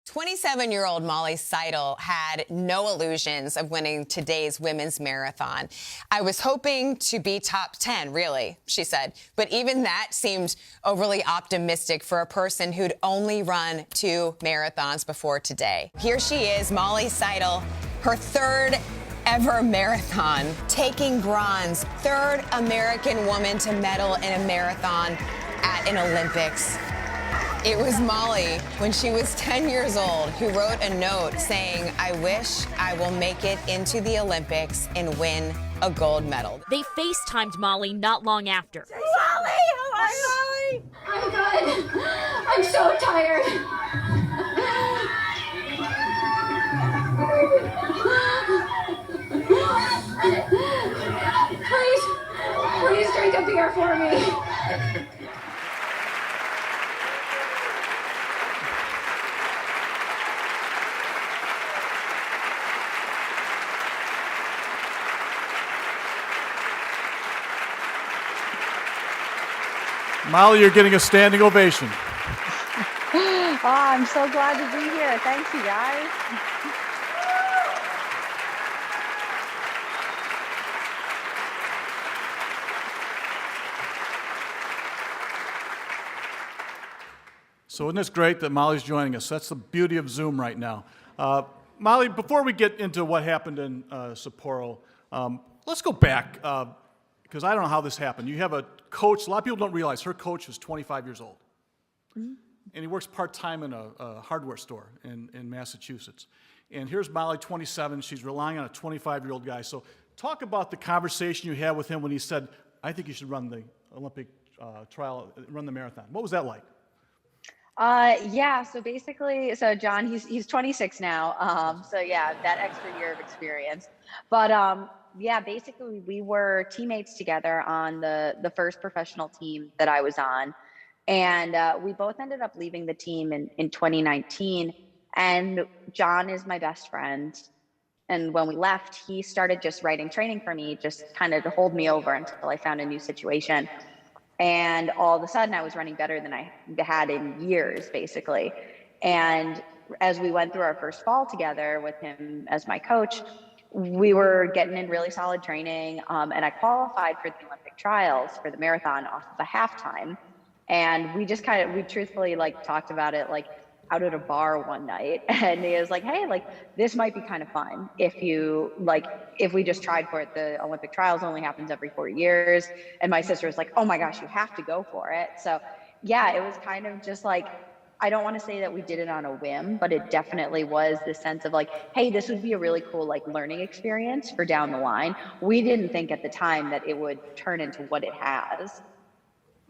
27-year-old Molly Seidel had no illusions of winning today's women's marathon. I was hoping to be top 10, really, she said. But even that seemed overly optimistic for a person who'd only run 2 marathons before today. Here she is, Molly Seidel, her third ever marathon, taking bronze, third American woman to medal in a marathon at an Olympics. It was Molly, when she was 10 years old, who wrote a note saying, "I wish I will make it into the Olympics and win a gold medal." They FaceTimed Molly not long after. Molly, how are you? I'm good. I'm so tired. Please drink a beer for me. Molly, you're getting a standing ovation. Oh, I'm so glad to be here. Thanks, you guys. So isn't this great that Molly's joining us? That's the beauty of Zoom right now. Molly, before we get into what happened in Sapporo, let's go back, because I don't know how this happened. You have a coach, a lot of people don't realize her coach was 25 years old. Mm-hmm. And he works part-time in a hardware store in Massachusetts. And here's Molly, 27. She's relying on a 25-year-old guy. So talk about the conversation you had with him when he said, "I think you should run the Olympic trial, run the marathon." What was that like? Yeah, so basically, John, he's 26 now. So yeah, that extra year of experience. But yeah, basically we were teammates together on the first professional team that I was on. And we both ended up leaving the team in 2019. And John is my best friend. And when we left, he started just writing training for me, just kind of to hold me over until I found a new situation. And all of a sudden I was running better than I had in years, basically. And as we went through our first fall together with him as my coach, we were getting in really solid training. And I qualified for the Olympic trials for the marathon off of a halftime. And we just we truthfully talked about it out at a bar one night. And he was like, "Hey, this might be kind of fun if we just tried for it. The Olympic trials only happens every 4 years." And my sister was like, "Oh my gosh, you have to go for it." So yeah, it was kind of just I don't want to say that we did it on a whim, but it definitely was this sense of hey, this would be a really cool learning experience for down the line. We didn't think at the time that it would turn into what it has.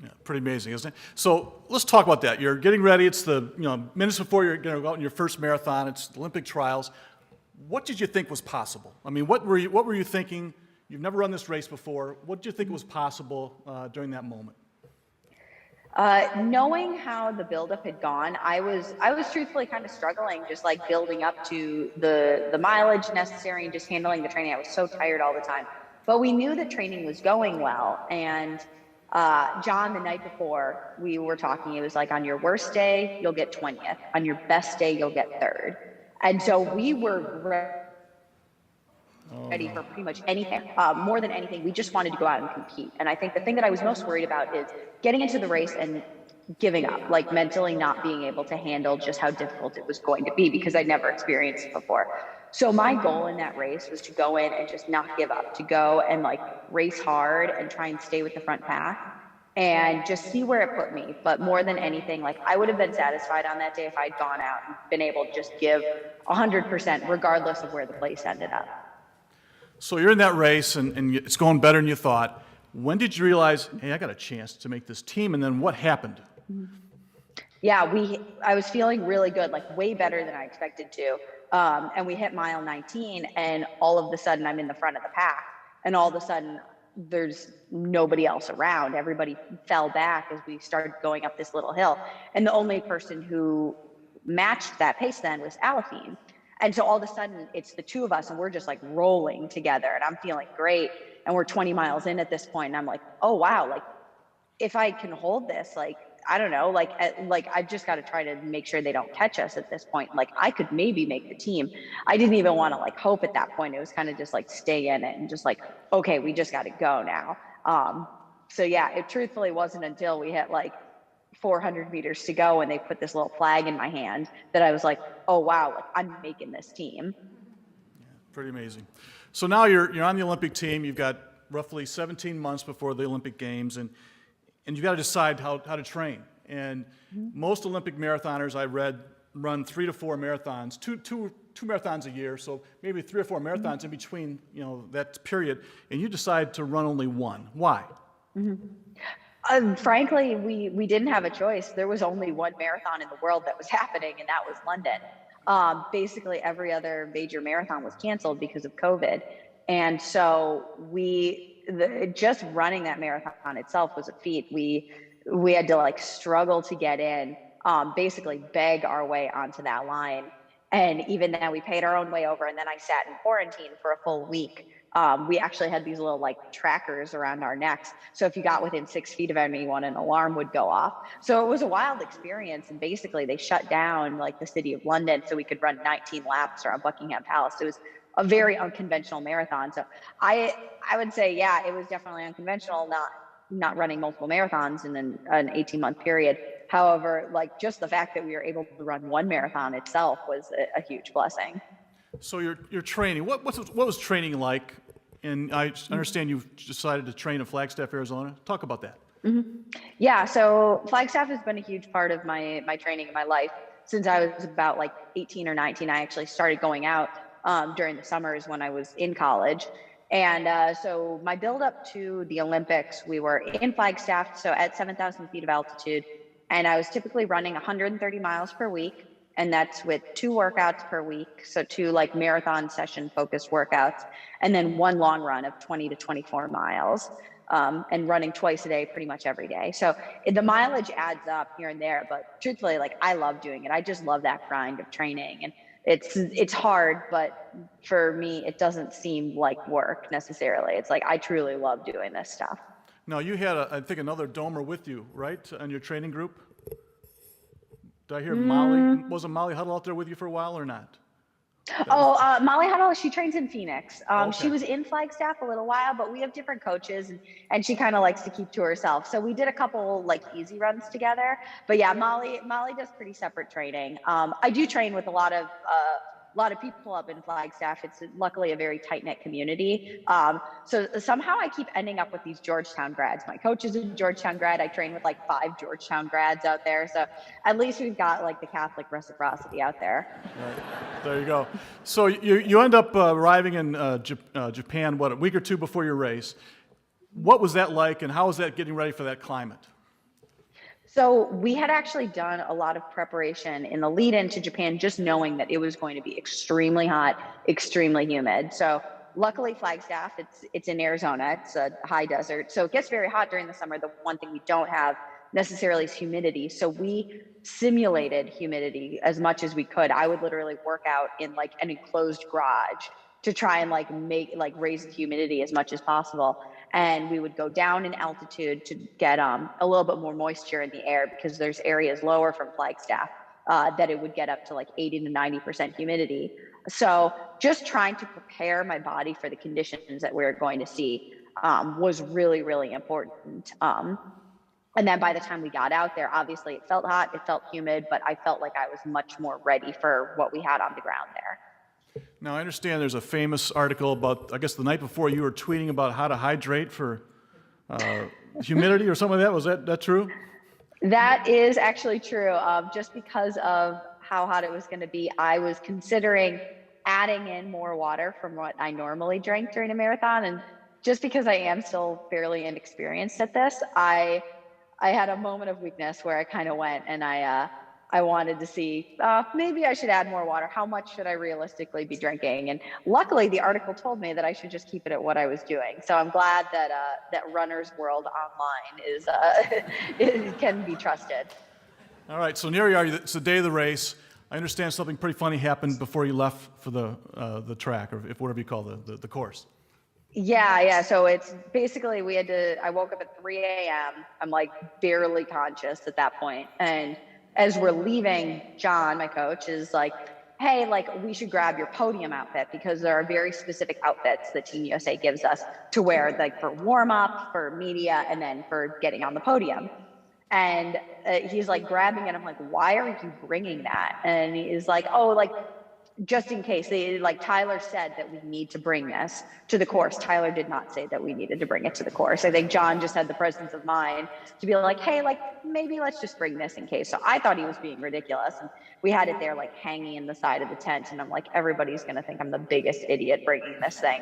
Yeah, pretty amazing, isn't it? So let's talk about that. You're getting ready. It's the minutes before you're going to go out in your first marathon. It's the Olympic trials. What did you think was possible? I mean, what were you thinking? You've never run this race before. What did you think was possible during that moment? Knowing how the buildup had gone, I was truthfully kind of struggling, just building up to the mileage necessary and just handling the training. I was so tired all the time. But we knew the training was going well, and John, the night before, we were talking, it was on your worst day, you'll get 20th. On your best day, you'll get 3rd. And so we were ready for pretty much anything. More than anything, we just wanted to go out and compete. And I think the thing that I was most worried about is getting into the race and giving up, mentally not being able to handle just how difficult it was going to be, because I'd never experienced it before. So my goal in that race was to go in and just not give up, to go and race hard and try and stay with the front pack and just see where it put me. But more than anything, I would have been satisfied on that day if I'd gone out and been able to just give 100% regardless of where the place ended up. So you're in that race and it's going better than you thought. When did you realize, hey, I got a chance to make this team? And then what happened? Yeah, I was feeling really good, way better than I expected to. And we hit mile 19, and all of a sudden I'm in the front of the pack, and all of a sudden there's nobody else around. Everybody fell back as we started going up this little hill. And the only person who matched that pace then was Alafine. And so all of a sudden it's the two of us, and we're just rolling together, and I'm feeling great. And we're 20 miles in at this point, and I'm oh wow, if I can hold this, I don't know, like I've just got to try to make sure they don't catch us at this point. Like I could maybe make the team. I didn't even want to like hope at that point. It was kind of just like stay in it and just like, okay, we just got to go now. So yeah, it truthfully wasn't until we hit like 400 meters to go and they put this little flag in my hand that I was like, oh wow, like I'm making this team. Pretty amazing. So now you're on the Olympic team. You've got roughly 17 months before the Olympic Games, and you've got to decide how to train. And most Olympic marathoners I read run 3 to 4 marathons, two marathons a year, so maybe 3 or 4 marathons in between, that period. And you decide to run only one. Why? Frankly, we didn't have a choice. There was only one marathon in the world that was happening, and that was London. Basically, every other major marathon was canceled because of COVID. And so just running that marathon itself was a feat. We had to like struggle to get in, basically beg our way onto that line. And even then we paid our own way over. And then I sat in quarantine for a full week. We actually had these little like trackers around our necks. So if you got within 6 feet of anyone, an alarm would go off. So it was a wild experience. And basically they shut down like the city of London so we could run 19 laps around Buckingham Palace. It was a very unconventional marathon. So I would say, yeah, it was definitely unconventional, not running multiple marathons in an 18-month period. However, like just the fact that we were able to run one marathon itself was a huge blessing. So you're training. What was training like? And I understand you've decided to train in Flagstaff, Arizona. Talk about that. Yeah, so Flagstaff has been a huge part of my training in my life. Since I was about like 18 or 19, I actually started going out during the summers when I was in college. And so my build up to the Olympics, we were in Flagstaff, so at 7,000 feet of altitude. And I was typically running 130 miles per week. And that's with 2 workouts per week. So 2 like marathon session focused workouts, and then 1 long run of 20 to 24 miles, and running twice a day, pretty much every day. So the mileage adds up here and there, but truthfully, like I love doing it. I just love that grind of training, and it's hard, but for me, it doesn't seem like work necessarily. It's like, I truly love doing this stuff. Now you had, I think, another domer with you, right, on your training group? Did I hear Molly? Wasn't Molly Huddle out there with you for a while or not? Molly Huddle, she trains in Phoenix. Okay. She was in Flagstaff a little while, but we have different coaches, and she kind of likes to keep to herself. So we did a couple like easy runs together. But yeah, Molly does pretty separate training. I do train with a lot of people up in Flagstaff. It's luckily a very tight-knit community. So somehow I keep ending up with these Georgetown grads. My coach is a Georgetown grad. I train with like 5 Georgetown grads out there. So at least we've got like the Catholic reciprocity out there. Right. There you go. So you end up arriving in Japan, a week or 2 before your race. What was that like, and how was that getting ready for that climate? So we had actually done a lot of preparation in the lead into Japan, just knowing that it was going to be extremely hot, extremely humid. So luckily Flagstaff, it's in Arizona, it's a high desert. So it gets very hot during the summer. The one thing we don't have necessarily is humidity. So we simulated humidity as much as we could. I would literally work out in like an enclosed garage to try and raise the humidity as much as possible. And we would go down in altitude to get a little bit more moisture in the air, because there's areas lower from Flagstaff that it would get up to like 80 to 90% humidity. So just trying to prepare my body for the conditions that we were going to see was really, really important. And then by the time we got out there, obviously it felt hot, it felt humid, but I felt like I was much more ready for what we had on the ground there. Now, I understand there's a famous article about, I guess the night before you were tweeting about how to hydrate for humidity or something like that. Was that true? That is actually true. Just because of how hot it was going to be, I was considering adding in more water from what I normally drink during a marathon. And just because I am still fairly inexperienced at this, I had a moment of weakness where I kind of went and I wanted to see, maybe I should add more water. How much should I realistically be drinking? And luckily the article told me that I should just keep it at what I was doing. So I'm glad that Runner's World online it can be trusted. All right, so here you are, it's the day of the race. I understand something pretty funny happened before you left for the track, or whatever you call the course. Yeah. So it's basically I woke up at 3 a.m. I'm like barely conscious at that point. And as we're leaving, John, my coach, is like, hey, like we should grab your podium outfit because there are very specific outfits that Team USA gives us to wear, like for warm up, for media, and then for getting on the podium. And he's like grabbing it. I'm like, why are you bringing that? And he's like, oh, like just in case like Tyler said that we need to bring this to the course. Tyler did not say that we needed to bring it to the course. I think John just had the presence of mind to be like, hey, like maybe let's just bring this in case. So I thought he was being ridiculous. And we had it there like hanging in the side of the tent. And I'm like, everybody's going to think I'm the biggest idiot bringing this thing.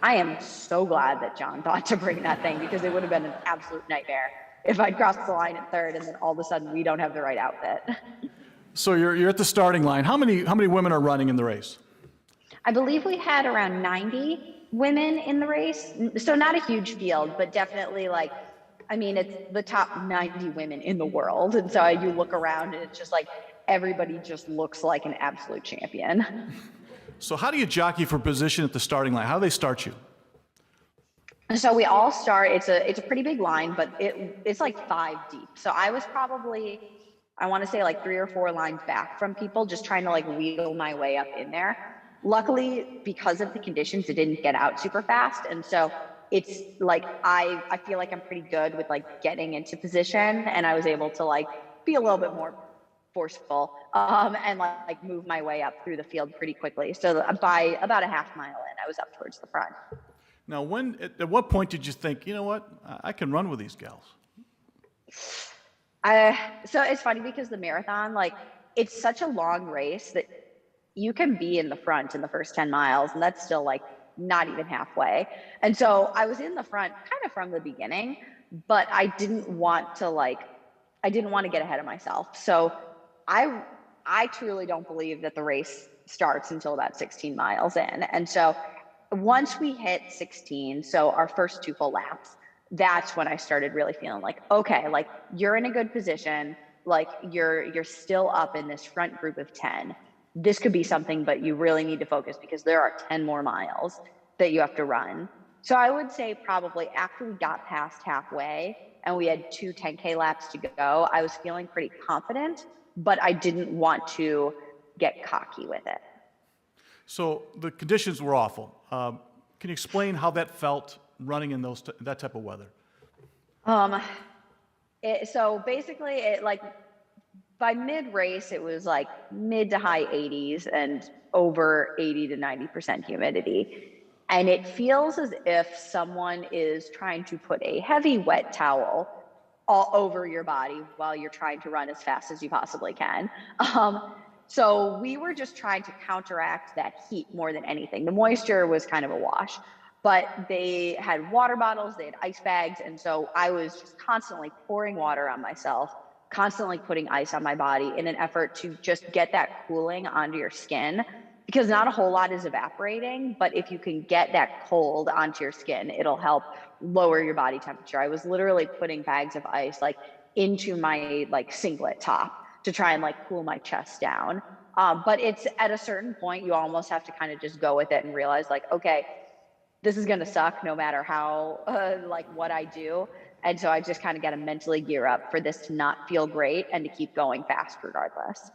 I am so glad that John thought to bring that thing because it would have been an absolute nightmare if I'd crossed the line at third and then all of a sudden we don't have the right outfit. So you're at the starting line. How many women are running in the race? I believe we had around 90 women in the race. So not a huge field, but definitely like, I mean, it's the top 90 women in the world. And so you look around and it's just like, everybody just looks like an absolute champion. So how do you jockey for position at the starting line? How do they start you? So we all start, it's a pretty big line, but it's like 5 deep. So I was probably, I want to say like 3 or 4 lines back from people, just trying to like wheel my way up in there. Luckily, because of the conditions, it didn't get out super fast. And so it's like, I feel like I'm pretty good with like getting into position, and I was able to like be a little bit more forceful and like move my way up through the field pretty quickly. So by about a half mile in, I was up towards the front. Now, at what point did you think, you know what, I can run with these gals? So it's funny because the marathon, like it's such a long race that you can be in the front in the first 10 miles and that's still like not even halfway. And so I was in the front kind of from the beginning, but I didn't want to get ahead of myself. So I truly don't believe that the race starts until about 16 miles in. And so once we hit 16, so our first 2 full laps, that's when I started really feeling like, okay, like you're in a good position, like you're still up in this front group of 10. This could be something, but you really need to focus because there are 10 more miles that you have to run. So I would say probably after we got past halfway and we had 2 10K laps to go, I was feeling pretty confident, but I didn't want to get cocky with it. So the conditions were awful. Can you explain how that felt running in that type of weather? So basically, it like by mid-race, it was like mid to high 80s and over 80 to 90% humidity. And it feels as if someone is trying to put a heavy wet towel all over your body while you're trying to run as fast as you possibly can. So we were just trying to counteract that heat more than anything. The moisture was kind of a wash, but they had water bottles, they had ice bags. And so I was just constantly pouring water on myself, constantly putting ice on my body in an effort to just get that cooling onto your skin, because not a whole lot is evaporating, but if you can get that cold onto your skin, it'll help lower your body temperature. I was literally putting bags of ice like into my like singlet top to try and like cool my chest down. But it's at a certain point, you almost have to kind of just go with it and realize like, okay, this is going to suck no matter how, like what I do. And so I just kind of got to mentally gear up for this to not feel great and to keep going fast regardless.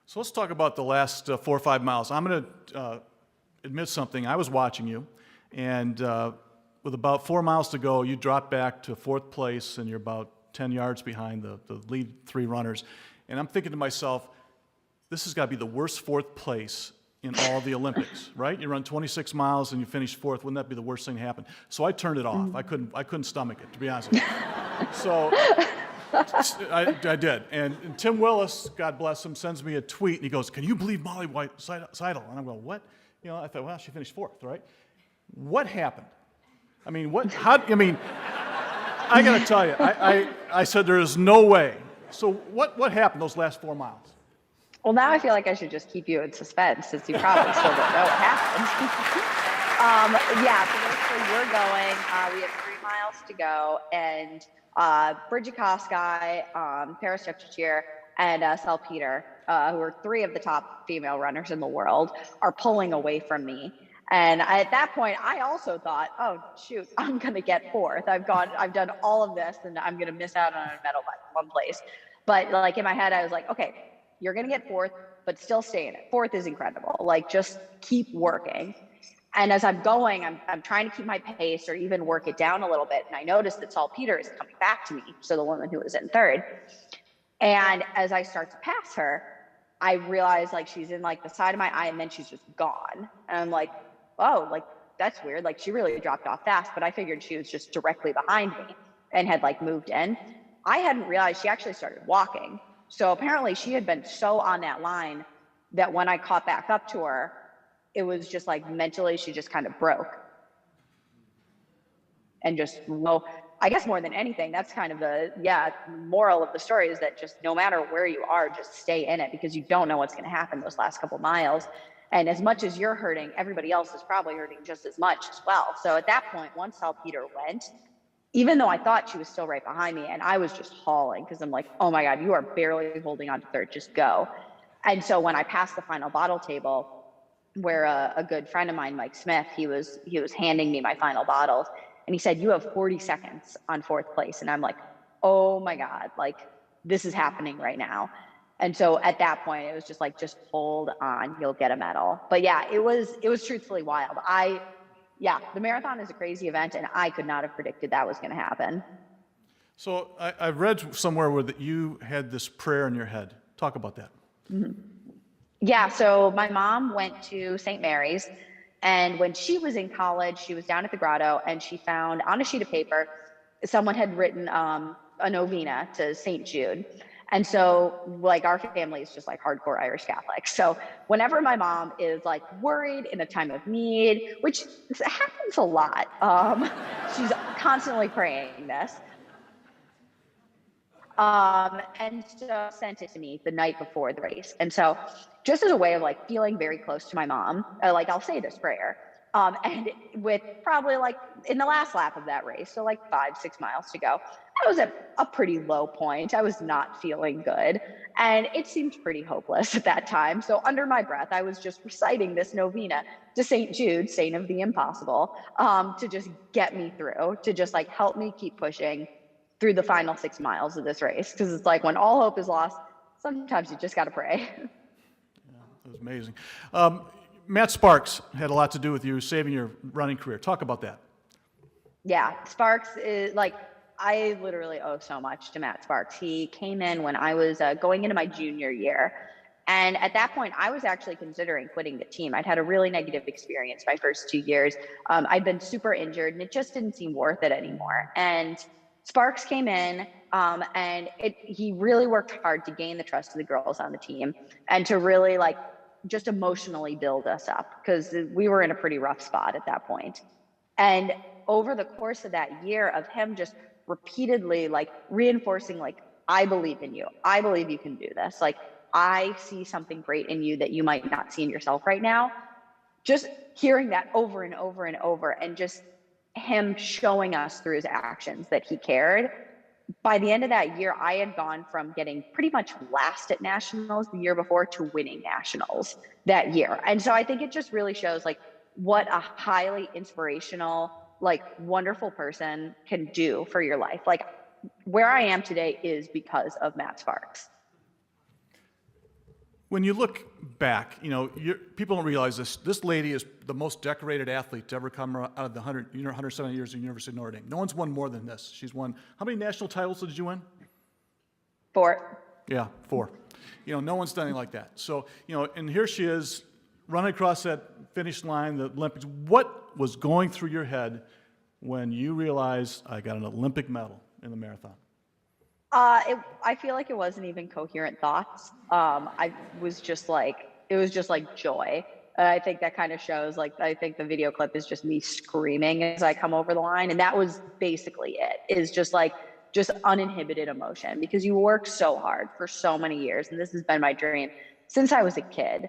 So let's talk about the last 4 or 5 miles. I'm going to admit something. I was watching you, and with about 4 miles to go, you dropped back to 4th place, and you're about 10 yards behind the lead 3 runners. And I'm thinking to myself, this has got to be the worst 4th place in all the Olympics, right? You run 26 miles and you finish 4th. Wouldn't that be the worst thing to happen? So I turned it off. I couldn't stomach it, to be honest with you. So I did. And Tim Willis, God bless him, sends me a tweet, and he goes, "Can you believe Molly Seidel?" And I'm going, "What?" You know, I thought, well, she finished 4th, right? What happened? I mean, I got to tell you, I said there is no way. So what happened those last 4 miles? Well, now I feel like I should just keep you in suspense since you probably still don't know what happened. So basically we're going, we have 3 miles to go, and Bridget Kosgei, Paris Jepchirchir, and Salpeter, who are 3 of the top female runners in the world, are pulling away from me. And at that point, I also thought, oh shoot, I'm gonna get fourth. I've done all of this, and I'm gonna miss out on a medal by one place. But like in my head, I was like, okay, you're gonna get fourth, but still stay in it. Fourth is incredible. Like just keep working. And as I'm going, I'm trying to keep my pace or even work it down a little bit. And I noticed that Saltpeter is coming back to me, so the woman who was in third. And as I start to pass her, I realize like she's in like the side of my eye, and then she's just gone. And I'm like, oh, like that's weird. Like she really dropped off fast, but I figured she was just directly behind me and had like moved in. I hadn't realized she actually started walking. So apparently she had been so on that line that when I caught back up to her, it was just like mentally she just kind of broke. And just, well, I guess more than anything, that's kind of the moral of the story, is that just no matter where you are, just stay in it, because you don't know what's going to happen those last couple miles. And as much as you're hurting, everybody else is probably hurting just as much as well. So at that point, once Saltpeter went, even though I thought she was still right behind me, and I was just hauling because I'm like, oh my God, you are barely holding on to third, just go. And so when I passed the final bottle table, where a good friend of mine, Mike Smith, he was handing me my final bottles, and he said, you have 40 seconds on fourth place. And I'm like, oh my God, like this is happening right now. And so at that point, it was just like, just hold on, you'll get a medal. But yeah, it was truthfully wild. The marathon is a crazy event, and I could not have predicted that was going to happen. So I read somewhere where that you had this prayer in your head. Talk about that. Mm-hmm. Yeah, so my mom went to St. Mary's, and when she was in college, she was down at the grotto, and she found on a sheet of paper, someone had written a novena to St. Jude. And so like our family is just like hardcore Irish Catholic. So whenever my mom is like worried in a time of need, which happens a lot, she's constantly praying this. And so sent it to me the night before the race. And so just as a way of like feeling very close to my mom, like I'll say this prayer. And with probably like in the last lap of that race, so like 5-6 miles to go, I was at a pretty low point. I was not feeling good, and it seemed pretty hopeless at that time. So under my breath, I was just reciting this novena to St. Jude, Saint of the Impossible, to just get me through, to just like help me keep pushing through the final 6 miles of this race. Because it's like when all hope is lost, sometimes you just got to pray. Yeah, that was amazing. Matt Sparks had a lot to do with you saving your running career. Talk about that. Yeah, Sparks is like, I literally owe so much to Matt Sparks. He came in when I was going into my junior year. And at that point, I was actually considering quitting the team. I'd had a really negative experience my first 2 years. I'd been super injured, and it just didn't seem worth it anymore. And Sparks came in, and he really worked hard to gain the trust of the girls on the team, and to really like just emotionally build us up, because we were in a pretty rough spot at that point. And over the course of that year of him just repeatedly like reinforcing, like, I believe in you. I believe you can do this. Like, I see something great in you that you might not see in yourself right now. Just hearing that over and over and over, and just him showing us through his actions that he cared. By the end of that year, I had gone from getting pretty much last at nationals the year before to winning nationals that year. And so I think it just really shows like what a highly inspirational, like wonderful person can do for your life. Like where I am today is because of Matt Sparks. When you look back, you know, people don't realize this. This lady is the most decorated athlete to ever come out of the 170 years of the University of Notre Dame. No one's won more than this. She's won, how many national titles did you win? 4. Yeah, 4. You know, no one's done anything like that. So, you know, and here she is running across that finish line, the Olympics. What was going through your head when you realized I got an Olympic medal in the marathon? I feel like it wasn't even coherent thoughts. I was just like, it was just like joy. I think that kind of shows, like, I think the video clip is just me screaming as I come over the line. And that was basically it, is just like, just uninhibited emotion, because you work so hard for so many years. And this has been my dream since I was a kid.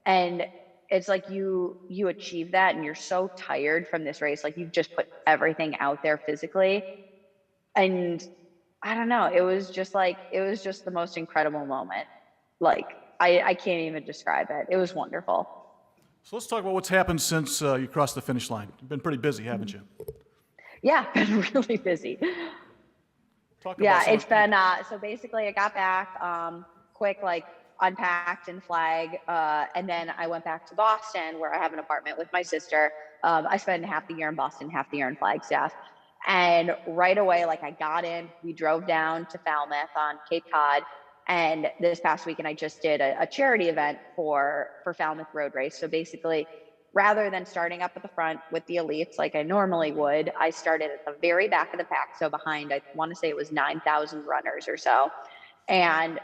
And it's like you achieve that, and you're so tired from this race. Like, you've just put everything out there physically. And I don't know, it was just the most incredible moment. Like, I can't even describe it. It was wonderful. So let's talk about what's happened since you crossed the finish line. You've been pretty busy, haven't you? Yeah, been really busy. Talk about Yeah, some it's of- been so basically I got back quick, like unpacked and flag, and then I went back to Boston where I have an apartment with my sister. I spent half the year in Boston, half the year in Flagstaff. And right away, like I got in, we drove down to Falmouth on Cape Cod. And this past weekend, I just did a charity event for Falmouth Road Race. So basically, rather than starting up at the front with the elites like I normally would, I started at the very back of the pack. So behind, I want to say it was 9,000 runners or so. And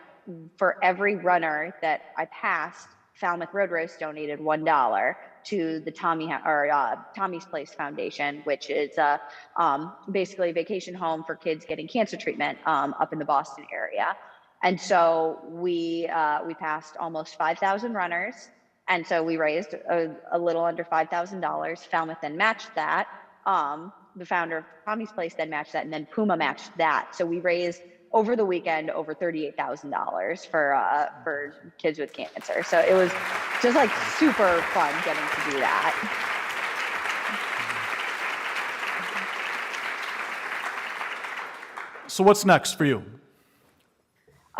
for every runner that I passed, Falmouth Road Race donated $1 to the Tommy's Place Foundation, which is basically a vacation home for kids getting cancer treatment up in the Boston area. And so we passed almost 5,000 runners, and so we raised a little under $5,000. Falmouth then matched that. The founder of Tommy's Place then matched that, and then Puma matched that. So we raised over the weekend over $38,000 for kids with cancer. So it was just like super fun getting to do that. So what's next for you?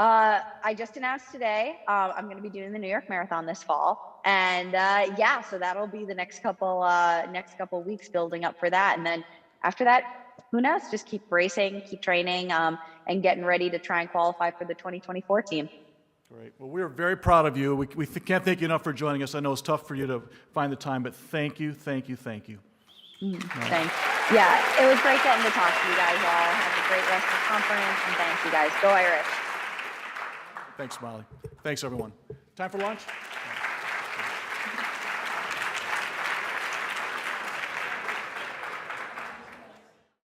I just announced today I'm going to be doing the New York Marathon this fall, and yeah, so that'll be the next couple weeks building up for that, and then after that, who knows? Just keep racing, keep training, and getting ready to try and qualify for the 2024 team. Great. Well, we are very proud of you. We can't thank you enough for joining us. I know it's tough for you to find the time, but thank you, thank you, thank you. Thanks. Yeah, it was great getting to talk to you guys all. Have a great rest of the conference, and thanks, you guys. Go Irish. Thanks, Molly. Thanks, everyone. Time for lunch?